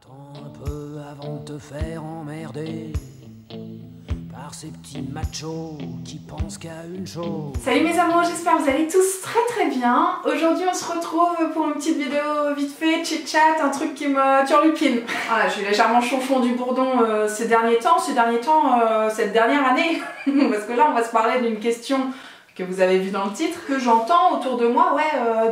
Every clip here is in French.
Attends un peu avant de te faire emmerder par ces petits machos qui pensent qu'à une chose. Salut mes amours, j'espère que vous allez tous très bien. Aujourd'hui on se retrouve pour une petite vidéo vite fait, chit chat, un truc qui me turlupine. Voilà, j'ai légèrement chauffon du bourdon cette dernière année, parce que là on va se parler d'une question que vous avez vu dans le titre, que j'entends autour de moi,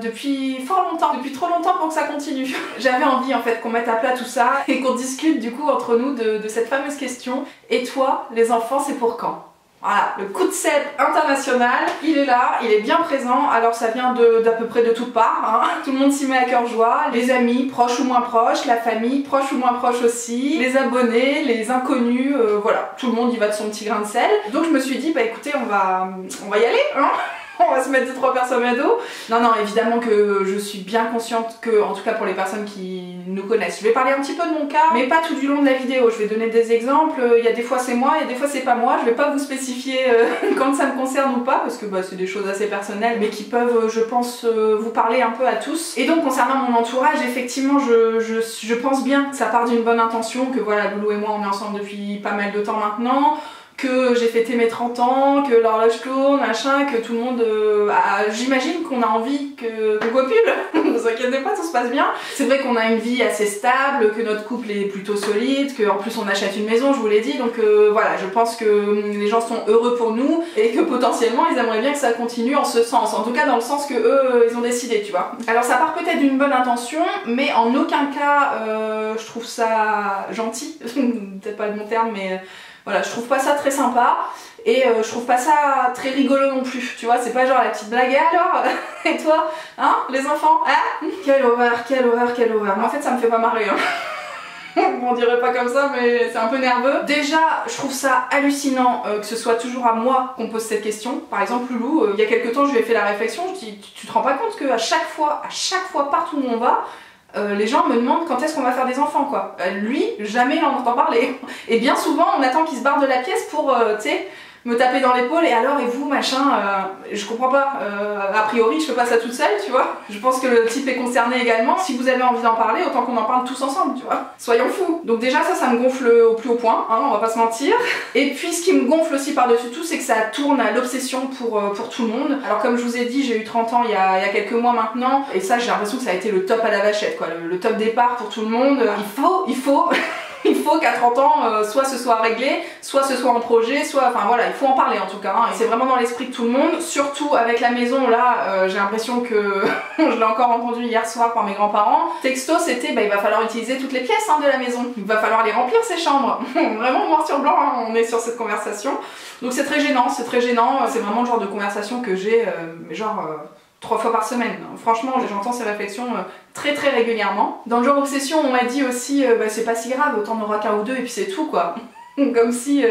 depuis fort longtemps, depuis trop longtemps pour que ça continue. J'avais envie en fait qu'on mette à plat tout ça et qu'on discute du coup entre nous de cette fameuse question. Et toi, les enfants, c'est pour quand ? Voilà, le coup de cèdre international, il est là, il est bien présent, alors ça vient d'à peu près de toutes parts, hein. Tout le monde s'y met à cœur joie, les amis, proches ou moins proches, la famille, proche ou moins proche aussi, les abonnés, les inconnus, voilà, tout le monde y va de son petit grain de sel. Donc je me suis dit, bah écoutez, on va y aller, hein. On va se mettre 2-3 personnes à dos. Non, évidemment que je suis bien consciente que, en tout cas pour les personnes qui nous connaissent, je vais parler un petit peu de mon cas, mais pas tout du long de la vidéo. Je vais donner des exemples. Il y a des fois c'est moi, il y a des fois c'est pas moi. Je vais pas vous spécifier quand ça me concerne ou pas, parce que c'est des choses assez personnelles, mais qui peuvent, je pense, vous parler un peu à tous. Et donc concernant mon entourage, effectivement, je pense bien que ça part d'une bonne intention, que voilà, Loulou et moi on est ensemble depuis pas mal de temps maintenant, que j'ai fêté mes 30 ans, que l'horloge tourne, machin, que tout le monde j'imagine qu'on a envie qu'on copule. Ne vous inquiétez pas, tout se passe bien. C'est vrai qu'on a une vie assez stable, que notre couple est plutôt solide, qu'en plus on achète une maison, je vous l'ai dit, donc voilà, je pense que les gens sont heureux pour nous et que potentiellement ils aimeraient bien que ça continue en ce sens, en tout cas dans le sens que eux ils ont décidé, tu vois. Alors ça part peut-être d'une bonne intention, mais en aucun cas je trouve ça gentil, peut-être pas le bon terme, mais voilà, je trouve pas ça très sympa et je trouve pas ça très rigolo non plus, tu vois, c'est pas genre la petite blague, alors et toi, hein, les enfants, hein, quelle horreur, quelle horreur, quelle horreur. Mais en fait ça me fait pas marrer, hein. On dirait pas comme ça, mais c'est un peu nerveux. Déjà, je trouve ça hallucinant que ce soit toujours à moi qu'on pose cette question. Par exemple, Loulou, il y a quelques temps, je lui ai fait la réflexion, je dis, tu te rends pas compte qu'à chaque fois, partout où on va, les gens me demandent quand est-ce qu'on va faire des enfants, quoi. Lui, jamais il en entend parler. Et bien souvent, on attend qu'il se barre de la pièce pour, tu sais, me taper dans l'épaule et alors, et vous, machin, je comprends pas. A priori, je fais pas ça toute seule, tu vois. Je pense que le type est concerné également. Si vous avez envie d'en parler, autant qu'on en parle tous ensemble, tu vois. Soyons fous. Donc déjà, ça me gonfle au plus haut point, hein, on va pas se mentir. Et puis, ce qui me gonfle aussi par-dessus tout, c'est que ça tourne à l'obsession pour tout le monde. Alors, comme je vous ai dit, j'ai eu 30 ans il y a quelques mois maintenant, et ça, j'ai l'impression que ça a été le top à la vachette, quoi. Le top départ pour tout le monde. Il faut qu'à 30 ans, soit ce soit réglé, soit ce soit en projet, soit, enfin voilà, il faut en parler en tout cas, hein. C'est vraiment dans l'esprit de tout le monde, surtout avec la maison là, j'ai l'impression que, je l'ai encore entendu hier soir par mes grands-parents, texto c'était, il va falloir utiliser toutes les pièces, hein, de la maison, il va falloir les remplir ces chambres, vraiment noir sur blanc, hein, on est sur cette conversation, donc c'est très gênant, c'est vraiment le genre de conversation que j'ai, genre... 3 fois par semaine. Franchement, j'entends ces réflexions très régulièrement. Dans le genre obsession, on m'a dit aussi, c'est pas si grave, autant on aura qu'un ou deux et puis c'est tout, quoi. Comme si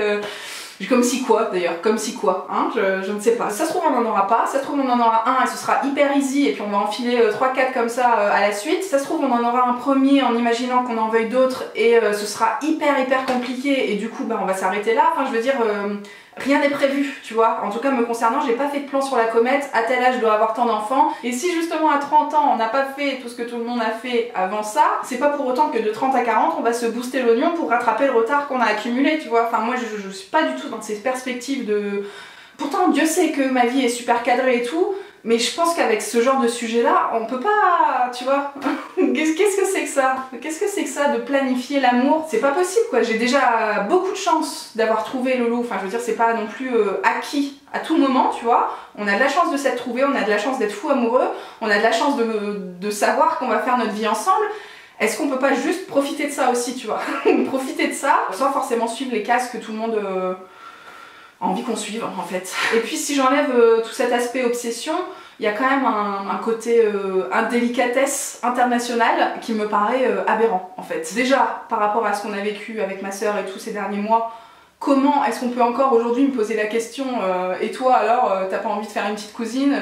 quoi d'ailleurs, comme si quoi, hein, je ne sais pas. Ça se trouve on n'en aura pas, ça se trouve on en aura un et ce sera hyper easy et puis on va enfiler 3-4 comme ça à la suite. Ça se trouve on en aura un premier en imaginant qu'on en veuille d'autres et ce sera hyper compliqué et du coup on va s'arrêter là. Enfin je veux dire, rien n'est prévu, tu vois. En tout cas me concernant, j'ai pas fait de plan sur la comète, à tel âge je dois avoir tant d'enfants. Et si justement à 30 ans on n'a pas fait tout ce que tout le monde a fait avant ça, c'est pas pour autant que de 30 à 40 on va se booster l'oignon pour rattraper le retard qu'on a accumulé, tu vois. Enfin moi je suis pas du tout dans ces perspectives de... Pourtant Dieu sait que ma vie est super cadrée et tout, mais je pense qu'avec ce genre de sujet là, on peut pas, tu vois. Qu'est-ce que c'est que ça? Qu'est-ce que c'est que ça de planifier l'amour? C'est pas possible, quoi. J'ai déjà beaucoup de chance d'avoir trouvé Loulou, enfin je veux dire c'est pas non plus acquis à tout moment, tu vois. On a de la chance de s'être trouvé, on a de la chance d'être fou amoureux, on a de la chance de savoir qu'on va faire notre vie ensemble. Est-ce qu'on peut pas juste profiter de ça aussi, tu vois? Profiter de ça, sans forcément suivre les cases que tout le monde a envie qu'on suive, en fait. Et puis si j'enlève tout cet aspect obsession, il y a quand même un côté indélicatesse internationale qui me paraît aberrant, en fait. Déjà, par rapport à ce qu'on a vécu avec ma sœur et tout ces derniers mois, comment est-ce qu'on peut encore aujourd'hui me poser la question et toi alors, t'as pas envie de faire une petite cousine?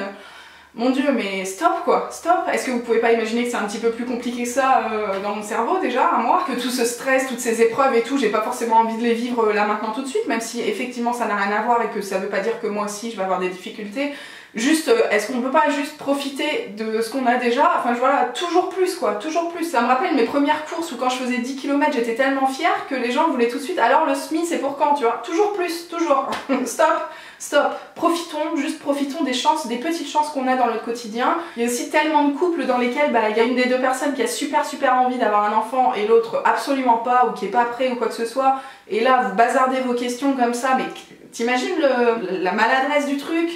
Mon Dieu, mais stop quoi, stop. Est-ce que vous pouvez pas imaginer que c'est un petit peu plus compliqué que ça dans mon cerveau déjà, à moi? Que tout ce stress, toutes ces épreuves et tout, j'ai pas forcément envie de les vivre là maintenant tout de suite, même si effectivement ça n'a rien à voir et que ça veut pas dire que moi aussi je vais avoir des difficultés. Juste, est-ce qu'on peut pas juste profiter de ce qu'on a déjà? Enfin voilà, toujours plus quoi, toujours plus. Ça me rappelle mes premières courses où quand je faisais 10 km j'étais tellement fière que les gens voulaient tout de suite, alors le SMI c'est pour quand, tu vois? Toujours plus, toujours. Stop, profitons, juste profitons des chances, des petites chances qu'on a dans notre quotidien. Il y a aussi tellement de couples dans lesquels il y a une des deux personnes qui a super envie d'avoir un enfant et l'autre absolument pas, ou qui est pas prêt ou quoi que ce soit, et là vous bazardez vos questions comme ça, mais t'imagines la maladresse du truc?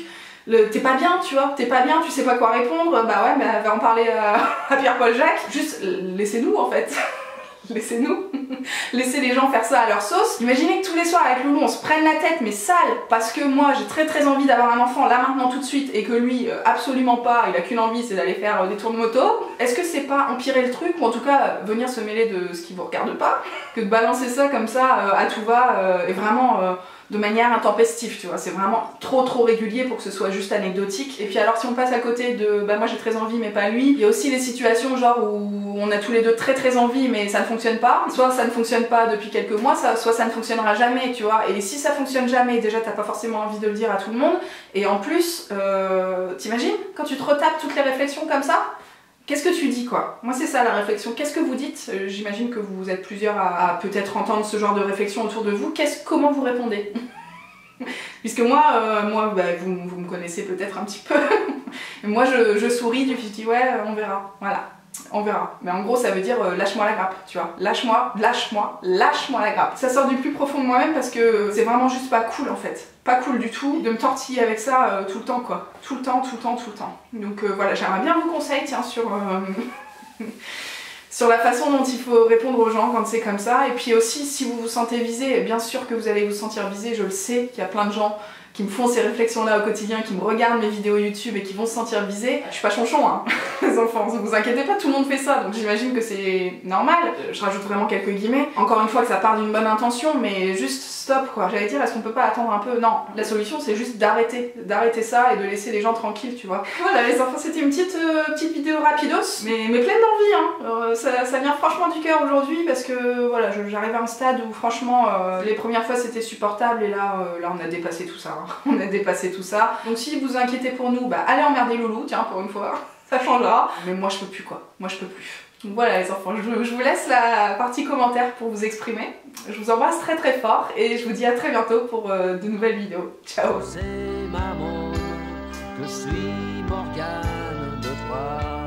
T'es pas bien, tu vois, t'es pas bien, tu sais pas quoi répondre, bah ouais, bah va en parler à Pierre-Paul Jacques. Juste, laissez-nous en fait. Laissez-nous. Laissez les gens faire ça à leur sauce. Imaginez que tous les soirs avec Loulou on se prenne la tête mais sale parce que moi j'ai très envie d'avoir un enfant là maintenant tout de suite et que lui absolument pas, il a qu'une envie, c'est d'aller faire des tours de moto. Est-ce que c'est pas empirer le truc, ou en tout cas venir se mêler de ce qui vous regarde pas, que de balancer ça comme ça à tout va et vraiment de manière intempestive, tu vois, c'est vraiment trop régulier pour que ce soit juste anecdotique. Et puis alors si on passe à côté de bah moi j'ai très envie mais pas lui, il y a aussi les situations genre où on a tous les deux très envie mais ça ne fonctionne pas, soit ça ne fonctionne pas depuis quelques mois, soit ça ne fonctionnera jamais, tu vois, et si ça fonctionne jamais, déjà t'as pas forcément envie de le dire à tout le monde, et en plus, t'imagines, quand tu te retapes toutes les réflexions comme ça, qu'est-ce que tu dis quoi? Moi c'est ça la réflexion, qu'est-ce que vous dites? J'imagine que vous êtes plusieurs à peut-être entendre ce genre de réflexion autour de vous, comment vous répondez? Puisque moi bah, vous me connaissez peut-être un petit peu, moi je souris, je dis ouais on verra, voilà. On verra. Mais en gros ça veut dire lâche-moi la grappe, tu vois. Lâche-moi la grappe. Ça sort du plus profond de moi-même parce que c'est vraiment juste pas cool en fait. Pas cool du tout de me tortiller avec ça tout le temps quoi. Tout le temps. Donc voilà, j'aimerais bien vos conseils tiens sur... sur la façon dont il faut répondre aux gens quand c'est comme ça. Et puis aussi si vous vous sentez visé, bien sûr que vous allez vous sentir visé, je le sais qu'il y a plein de gens qui me font ces réflexions-là au quotidien, qui me regardent mes vidéos YouTube et qui vont se sentir visés. Je suis pas chonchon, hein, les enfants, ne vous inquiétez pas, tout le monde fait ça, donc j'imagine que c'est normal. Je rajoute vraiment quelques guillemets. Encore une fois que ça part d'une bonne intention, mais juste stop quoi. J'allais dire, est-ce qu'on peut pas attendre un peu? Non, la solution c'est juste d'arrêter ça et de laisser les gens tranquilles, tu vois. Voilà les enfants, c'était une petite vidéo rapidos, mais pleine d'envie, hein. Ça vient franchement du cœur aujourd'hui parce que voilà, j'arrive à un stade où franchement, les premières fois c'était supportable et là on a dépassé tout ça. Hein. On a dépassé tout ça. Donc si vous inquiétez pour nous, bah allez emmerder Loulou, tiens, pour une fois, ça changera. Mais moi je peux plus quoi, moi je peux plus. Donc voilà les enfants, je vous laisse la partie commentaire pour vous exprimer. Je vous embrasse très fort et je vous dis à très bientôt pour de nouvelles vidéos. Ciao. C'est maman, je suis Morgane de toi.